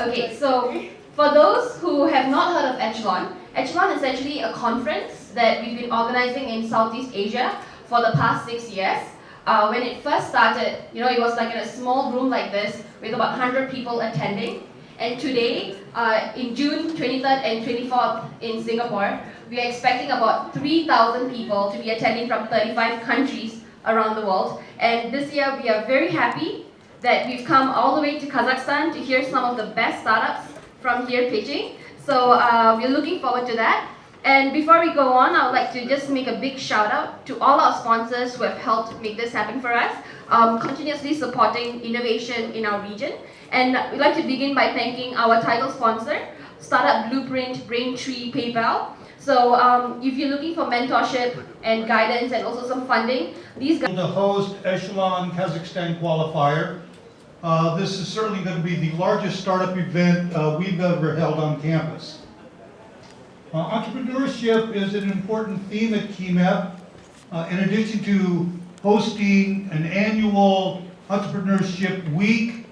Okay, so for those who have not heard of Echelon, Echelon is actually a conference that we've been organizing in Southeast Asia for the past 6 years. When it first started, it was like in a small room like this with about 100 people attending. And today, in June 23rd and 24th in Singapore, we are expecting about 3,000 people to be attending from 35 countries around the world. And this year, we are very happy that we've come all the way to Kazakhstan to hear some of the best startups from here pitching. So we're looking forward to that. And before we go on, I would like to just make a big shout out to all our sponsors who have helped make this happen for us, continuously supporting innovation in our region. And we'd like to begin by thanking our title sponsor, Startup Blueprint, Braintree, PayPal. So if you're looking for mentorship and guidance and also some funding, these guys... To host Echelon Kazakhstan Qualifier. This is certainly going to be the largest startup event we've ever held on campus. Entrepreneurship is an important theme at KeyMap. In addition to hosting an annual Entrepreneurship Week,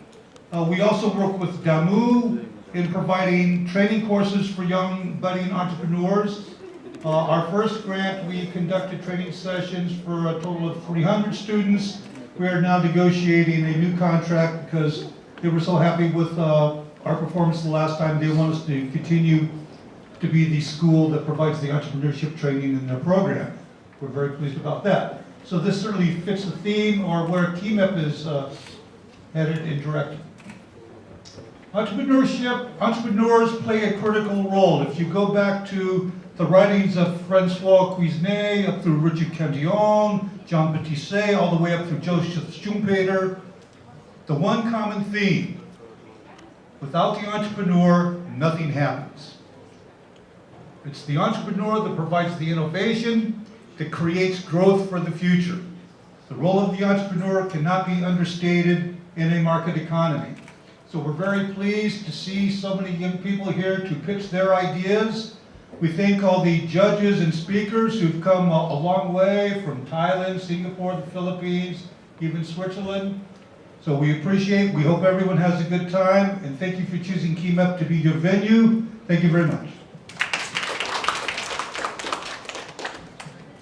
we also work with DAMU in providing training courses for young budding entrepreneurs. Our first grant, we conducted training sessions for a total of 300 students. We are now negotiating a new contract because they were so happy with our performance the last time. They want us to continue to be the school that provides the entrepreneurship training in their program. We're very pleased about that. So this certainly fits the theme or where KeyMap is headed and directed. Entrepreneurs play a critical role. If you go back to the writings of Francois Cuisenet, up through Richard Cantillon, Jean Baptiste, all the way up through Joseph Schumpeter, the one common theme: without the entrepreneur, nothing happens. It's the entrepreneur that provides the innovation, that creates growth for the future. The role of the entrepreneur cannot be understated in a market economy. So we're very pleased to see so many young people here to pitch their ideas. We thank all the judges and speakers who've come a long way from Thailand, Singapore, the Philippines, even Switzerland. So we appreciate, we hope everyone has a good time, and thank you for choosing KeyMap to be your venue. Thank you very much.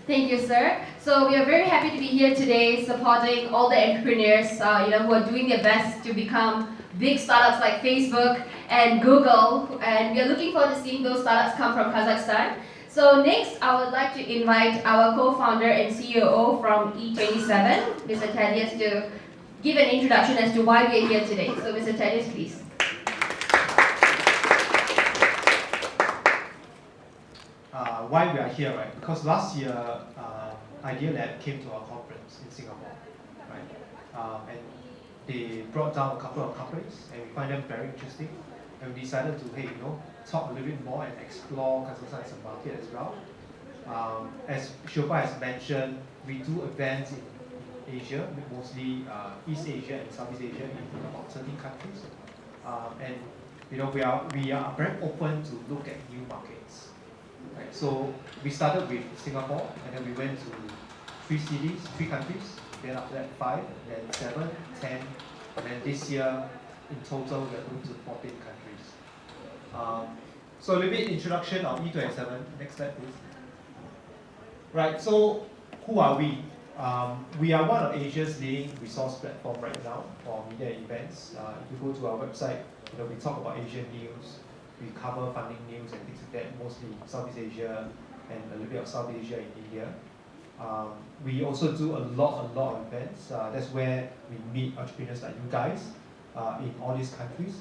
Thank you, sir. So we are very happy to be here today supporting all the entrepreneurs who are doing their best to become big startups like Facebook and Google, and we are looking forward to seeing those startups come from Kazakhstan. So next, I would like to invite our co-founder and CEO from E27, Mr. Thaddeus, to give an introduction as to why we are here today. So Mr. Thaddeus, please. Why we are here, right? Because last year, Idea Lab came to our conference in Singapore, right? And they brought down a couple of companies, and we find them very interesting. And we decided to, hey, talk a little bit more and explore Kazakhstan as a market as well. As Shilpa has mentioned, we do events in Asia, mostly East Asia and Southeast Asia, in about 13 countries. And we are very open to look at new markets. Right? So we started with Singapore, and then we went to 3 cities, 3 countries. Then after that 5, then 7, 10, and then this year in total we're going to 14 countries. So a little bit introduction of E27. Next slide, please. Right. So who are we? We are one of Asia's leading resource platform right now for media events. If you go to our website, we talk about Asian news. We cover funding news and things like that, mostly Southeast Asia and a little bit of South Asia and India. We also do a lot of events. That's where we meet entrepreneurs like you guys in all these countries.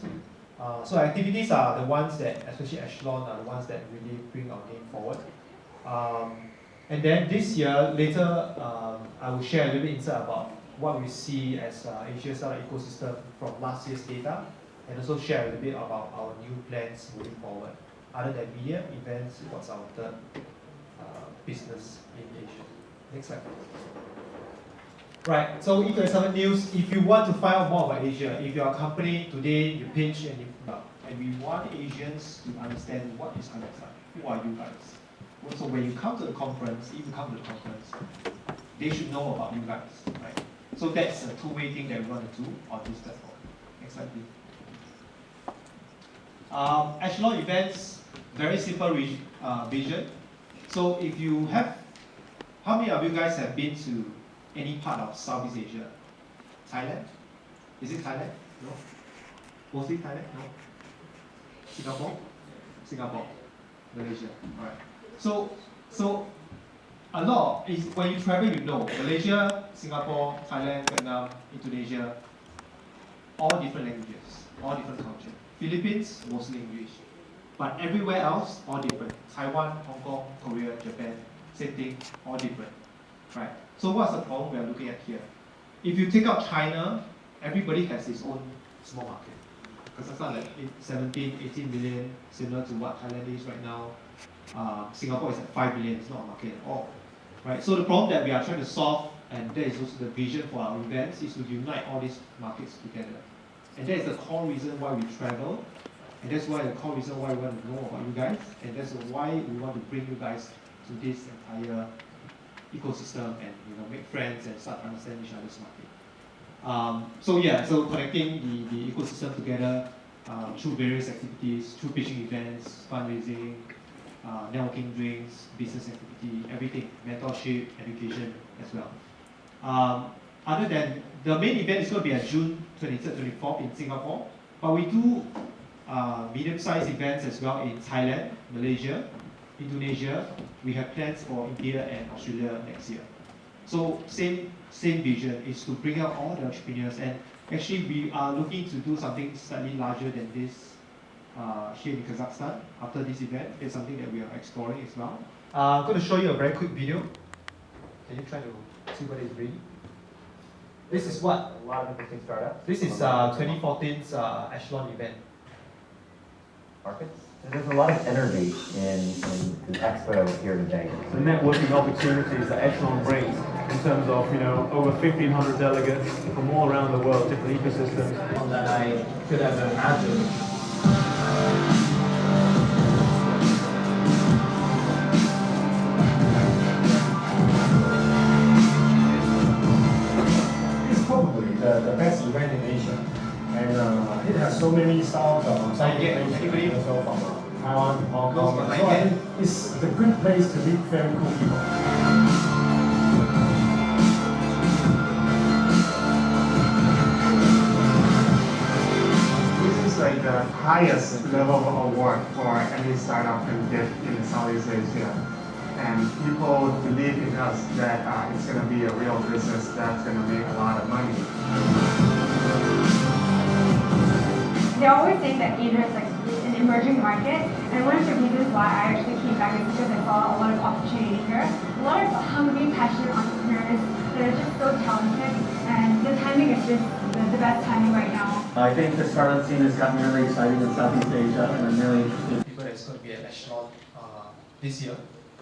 So activities are the ones that, especially Echelon, are the ones that really bring our name forward. And then this year, later, I will share a little bit insight about what we see as Asia's startup ecosystem from last year's data, and also share a little bit about our new plans moving forward. Other than media, events, what's our third business in Asia. Next slide. Right, so E27 News, if you want to find out more about Asia, if you're a company today, you pitch and we want Asians to understand what is Kazakhstan. Who are you guys? So when you come to the conference, they should know about you guys, right? So that's a two-way thing that we want to do on this platform. Next slide, please. Echelon events, very simple vision. So if you have, how many of you guys have been to any part of Southeast Asia? Thailand? Is it Thailand? No? Mostly Thailand? No? Singapore? Singapore. Malaysia. Alright. So a lot is when you travel, you know Malaysia, Singapore, Thailand, Vietnam, Indonesia, all different languages, all different culture. Philippines, mostly English. But everywhere else, all different. Taiwan, Hong Kong, Korea, Japan, same thing, all different. Right? So what's the problem we are looking at here? If you take out China, everybody has its own small market. Because it's not like 17, 18 million, similar to what Thailand is right now. Singapore is at 5 million, it's not a market at all. Right? So the problem that we are trying to solve, and that is also the vision for our events, is to unite all these markets together. And that is the core reason why we travel, and that's why the core reason why we want to know about you guys, and that's why we want to bring you guys to this entire ecosystem and make friends and start to understand each other's market. So connecting the ecosystem together through various activities, through pitching events, fundraising, networking drinks, business activity, everything, mentorship, education as well. Other than the main event is going to be at June 23rd, 24th in Singapore, but we do medium-sized events as well in Thailand, Malaysia, Indonesia. We have plans for India and Australia next year. So same vision is to bring out all the entrepreneurs, and actually we are looking to do something slightly larger than this here in Kazakhstan after this event. It's something that we are exploring as well. I'm going to show you a very quick video. Can you try to see what it's reading? This is what a lot of interesting startups. This is 2014's Echelon event. Markets. There's a lot of energy in the expo here today. The networking opportunities that Echelon brings in terms of over 1,500 delegates from all around the world, different ecosystems. That I could have imagined. It's probably the best event in Asia, and it has so many styles of anybody? as well from Taiwan to Hong Kong. So I think it's a good place to meet very cool people. Like the highest level of award for any startup can get in Southeast Asia. And people believe in us that it's going to be a real business that's going to make a lot of money. They always say that Asia is like an emerging market, and one of the reasons why I actually came back is because I saw a lot of opportunity here. A lot of hungry, passionate entrepreneurs that are just so talented, and the timing is just the best timing right now. I think the startup scene has gotten really exciting in Southeast Asia, and I'm really interested. People that's going to be at Echelon this year.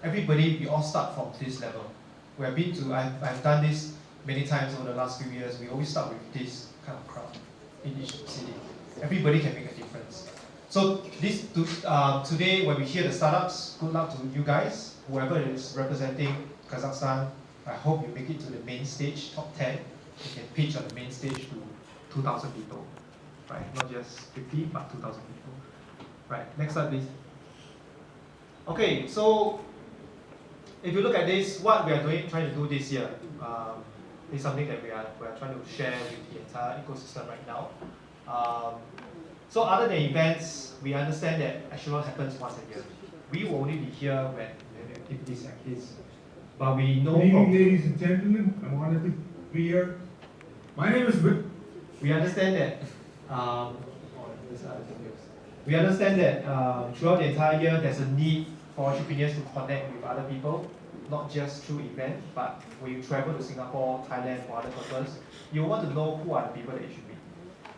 Everybody, we all start from this level. We have been to, I've done this many times over the last few years. We always start with this kind of crowd in each city. Everybody can make a difference. So today, when we hear the startups, good luck to you guys. Whoever is representing Kazakhstan, I hope you make it to the main stage, top 10. You can pitch on the main stage to 2,000 people. Right? Not just 50, but 2,000 people. Right, next slide please. Okay, so if you look at this, what we are trying to do this year is something that we are trying to share with the entire ecosystem right now. So other than events, we understand that Echelon happens once a year. We will only be here when activities like this. But we know Good evening, ladies and gentlemen. I'm honored to be here. My name is Vic. we understand that throughout the entire year, there's a need for entrepreneurs to connect with other people, not just through events, but when you travel to Singapore, Thailand for other purposes, you want to know who are the people that you should meet.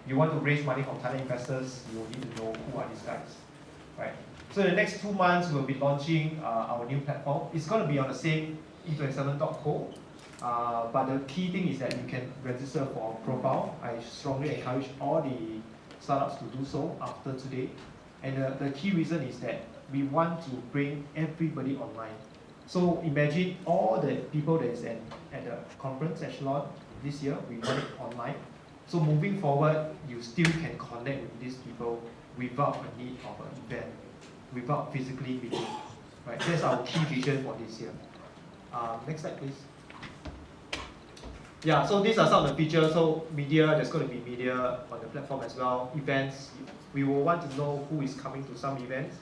You want to raise money from Thailand investors, you will need to know who are these guys, right? So in the next 2 months, we'll be launching our new platform. It's going to be on the same e27.co. But the key thing is that you can register for a profile. I strongly encourage all the startups to do so after today. And the key reason is that we want to bring everybody online. So imagine all the people that is at the conference Echelon this year, we want it online. So moving forward, you still can connect with these people without a need of an event, without physically meeting. Right? That's our key vision for this year. Next slide, please. Yeah, so these are some of the features. So media, there's going to be media on the platform as well. Events, we will want to know who is coming to some events,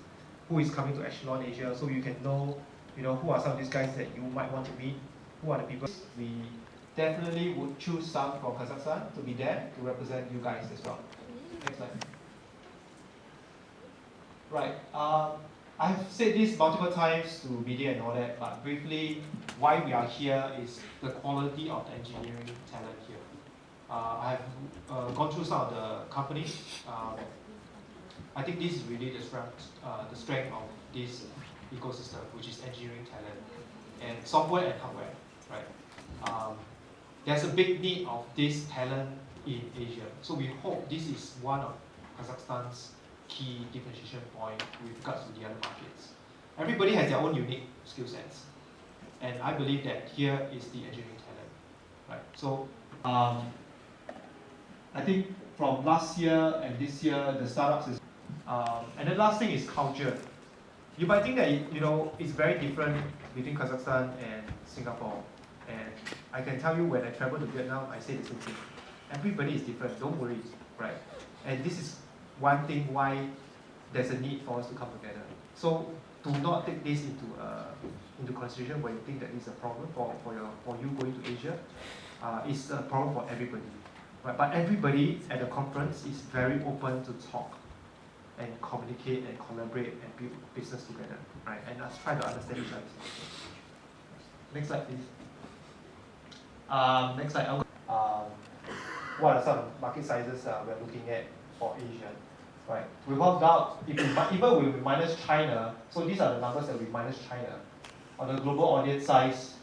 who is coming to Echelon Asia, so you can know, who are some of these guys that you might want to meet, who are the people. We definitely would choose some from Kazakhstan to be there to represent you guys as well. Next slide. Right. I've said this multiple times to media and all that, but briefly, why we are here is the quality of the engineering talent here. I have gone through some of the companies. I think this is really the strength of this ecosystem, which is engineering talent and software and hardware. Right. There's a big need of this talent in Asia, so we hope this is one of Kazakhstan's key differentiation point with regards to the other markets. Everybody has their own unique skill sets, and I believe that here is the engineering talent, right? So, I think from last year and this year, the startups is, and the last thing is culture. You might think that it's very different between Kazakhstan and Singapore, and I can tell you when I travel to Vietnam, I say the same thing. Everybody is different. Don't worry, right? And this is one thing why there's a need for us to come together. So do not take this into consideration when you think that it's a problem for you going to Asia. It's a problem for everybody. Right? But everybody at the conference is very open to talk and communicate and collaborate and build business together. Right? And let's try to understand each other. Next slide, please. Next slide. What are some market sizes we're looking at for Asia? Right. Without doubt, if even we minus China, so these are the numbers that we minus China. On the global audience size,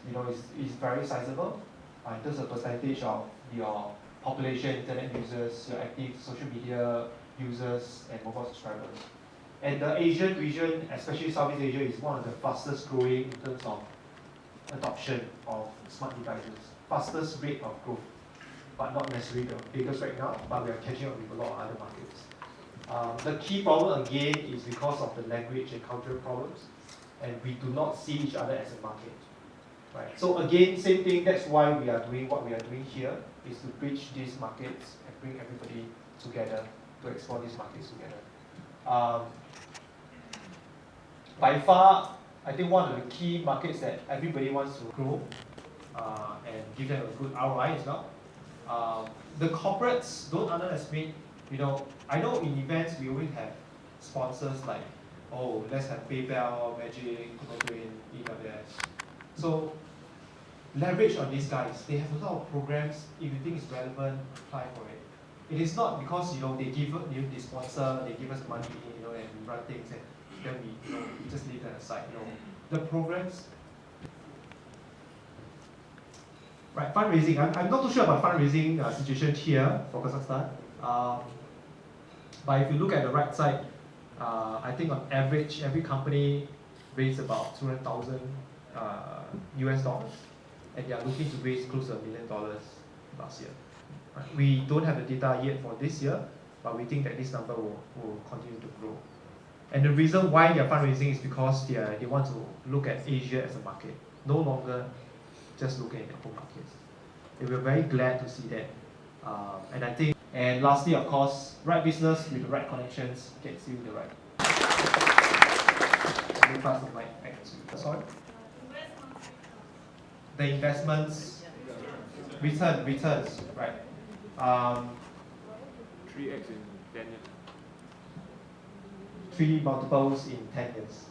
is very sizable in terms of percentage of your population, internet users, your active social media users, and mobile subscribers. And the Asian region, especially Southeast Asia, is one of the fastest growing in terms of adoption of smart devices. Fastest rate of growth, but not necessarily the biggest right now, but we are catching up with a lot of other markets. The key problem again is because of the language and cultural problems, and we do not see each other as a market. Right. So again, same thing, that's why we are doing what we are doing here, is to bridge these markets and bring everybody together to explore these markets together. By far, I think one of the key markets that everybody wants to grow and give them a good ROI as well. The corporates don't underestimate, I know in events we always have sponsors like, oh, let's have PayPal, Magic, Coin, EWS. So leverage on these guys. They have a lot of programs. If you think it's relevant, apply for it. It is not because they sponsor, they give us money, and we run things, and then we just leave that aside. The programs. Right, fundraising. I'm not too sure about fundraising situation here for Kazakhstan. But if you look at the right side, I think on average, every company raised about $200,000 US dollars, and they are looking to raise close to $1 million last year. Right. We don't have the data yet for this year, but we think that this number will continue to grow. And the reason why they are fundraising is because they want to look at Asia as a market, no longer just looking at their home markets. And we're very glad to see that. And I think, and lastly, of course, right business with the right connections gets you the right. Let me pass the mic back to you. Sorry? The investments, returns, right? 3x in 10 years. 3 multiples in 10 years.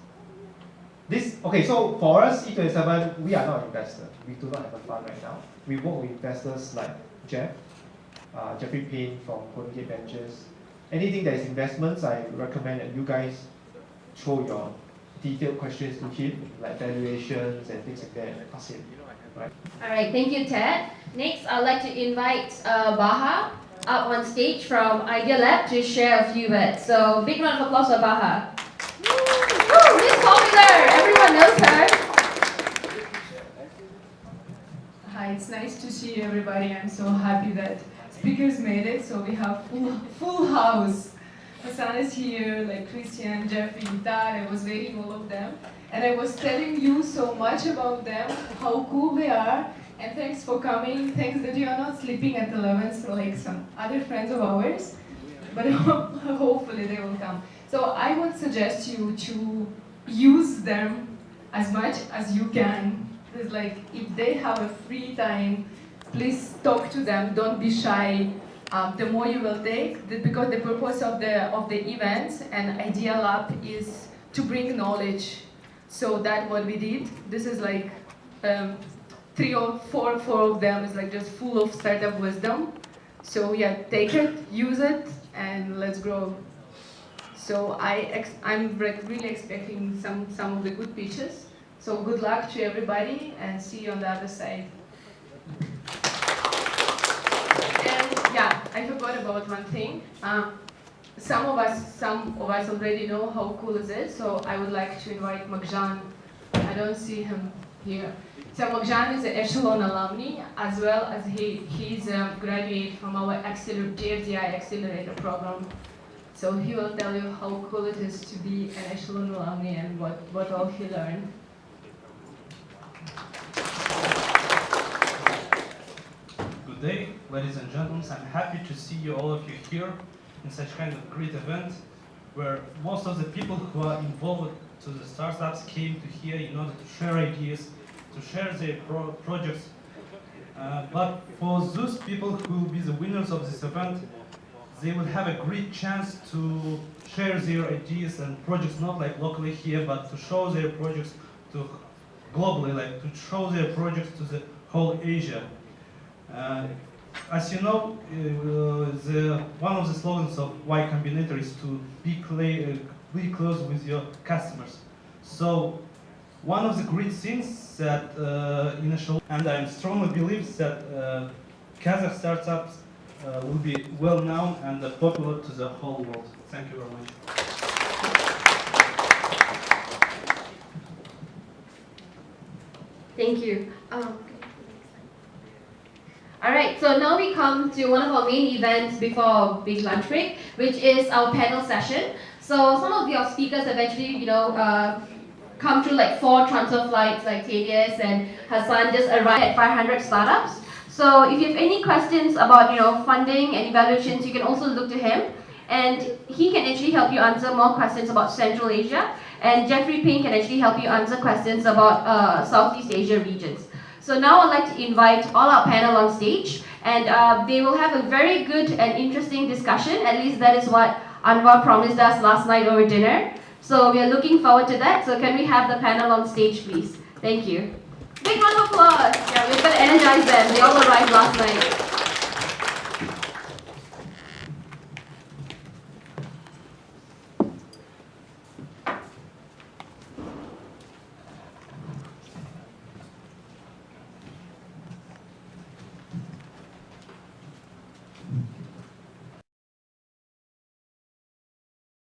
Okay, so for us, E27, we are not an investor. We do not have a fund right now. We work with investors like Jeffrey Payne from Golden Gate Ventures. Anything that is investments, I recommend that you guys throw your detailed questions to him, like valuations and things like that, and ask him. Right? All right, thank you, Ted. Next, I'd like to invite Baha up on stage from Idea Lab to share a few words. So, big round of applause for Baha. Woo, Miss Popular, everyone knows her. Hi, it's nice to see everybody. I'm so happy that speakers made it, so we have full house. Hassan is here, like Christian, Jeffrey, Tar, I was waiting all of them. And I was telling you so much about them, how cool they are, and thanks for coming. Thanks that you are not sleeping at 11 like some other friends of ours, but hopefully they will come. So I would suggest you to use them as much as you can. It's like if they have a free time, please talk to them. Don't be shy. The more you will take, because the purpose of the event and Idea Lab is to bring knowledge. So that's what we did. This is like 3 or 4 of them is like just full of startup wisdom. So yeah, take it, use it, and let's grow. So I'm really expecting some of the good pitches. So good luck to everybody, and see you on the other side. And yeah, I forgot about one thing. Some of us already know how cool is it. So I would like to invite Magjan. I don't see him here. So Magjan is an Echelon alumni, as well as he's a graduate from our JFDI Accelerator program. So he will tell you how cool it is to be an Echelon alumni and what all he learned. Good day, ladies and gentlemen. I'm happy to see all of you here in such kind of great event, where most of the people who are involved to the startups came to here in order to share ideas, to share their projects. But for those people who will be the winners of this event, they will have a great chance to share their ideas and projects, not like locally here, but to show their projects to globally, like to show their projects to the whole Asia. As you know, one of the slogans of Y Combinator is to be close with your customers. So one of the great things that in a show, and I strongly believe that Kazakh startups will be well known and popular to the whole world. Thank you very much. Thank you. All right, so now we come to one of our main events before our big lunch break, which is our panel session. So some of your speakers eventually, come through like 4 transfer flights, like Thaddeus and Hassan just arrived at 500 startups. So if you have any questions about funding and evaluations, you can also look to him, and he can actually help you answer more questions about Central Asia, and Jeffrey Ping can actually help you answer questions about Southeast Asia regions. So now I'd like to invite all our panel on stage, and they will have a very good and interesting discussion. At least that is what Anwar promised us last night over dinner. So we are looking forward to that. So can we have the panel on stage, please? Thank you. Big round of applause. Yeah, we've got to energize them. They all arrived last night.